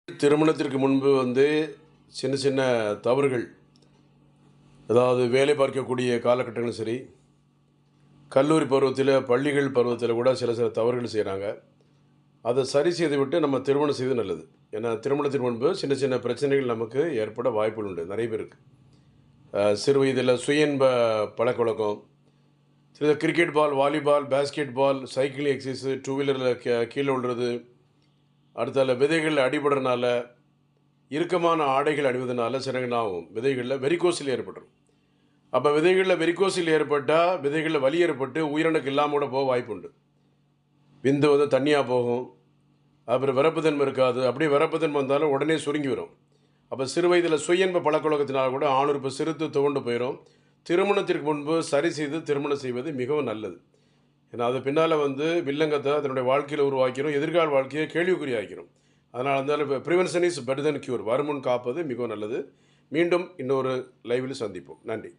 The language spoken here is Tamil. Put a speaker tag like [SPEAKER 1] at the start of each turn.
[SPEAKER 1] திருமணத்திற்கு முன்பு சின்ன சின்ன தவறுகள், அதாவது வேலை பார்க்கக்கூடிய காலகட்டங்களும் சரி, கல்லூரி பருவத்தில், பள்ளிகள் பருவத்தில் கூட சில சில தவறுகள் செய்கிறாங்க. அதை சரி செய்துவிட்டு நம்ம திருமணம் செய்வது நல்லது. ஏன்னா திருமணத்திற்கு முன்பு சின்ன சின்ன பிரச்சனைகள் நமக்கு ஏற்பட வாய்ப்புகள் உண்டு நிறைய பேருக்கு. சிறு வயதில் சுய இன்ப பழக்கவழக்கம், சில cricket ball, volleyball, basketball, cycling exercise, two வீலரில் கீழே விழுறது, அடுத்தால விதைகள் அடிபடுறதுனால, இறுக்கமான ஆடைகள் அணிவதனால சில ஆகும் விதைகளில் வெரிகோசில் ஏற்பட்டுரும். அப்போ விதைகளில் வெரிகோசில் ஏற்பட்டால் விதைகளில் வலி ஏற்பட்டு உயிரணுக்கு இல்லாமல் கூட போக வாய்ப்பு உண்டு. விந்து தண்ணியாக போகும், அப்புறம் விரப்புத்தன்மை இருக்காது. அப்படியே விரப்புத்தன்மை வந்தாலும் உடனே சுருங்கி வரும். அப்போ சிறு வயதில் சுய இன்ப பழக்கவழக்கத்தினால் கூட ஆணுறுப்பு சிறுத்து துவண்டு போயிடும். திருமணத்திற்கு முன்பு சரி செய்து திருமணம் செய்வது மிகவும் நல்லது. ஏன்னா அது பின்னால் வில்லங்கத்தை அதனுடைய வாழ்க்கையில் உருவாக்கிடும், எதிர்கால வாழ்க்கையை கேள்விக்குறி ஆக்கிடும். அதனால் இருந்தாலும் இப்போ prevention is better then cure. வருமுன் காப்பது மிகவும் நல்லது. மீண்டும் இன்னொரு லைவில் சந்திப்போம். நன்றி.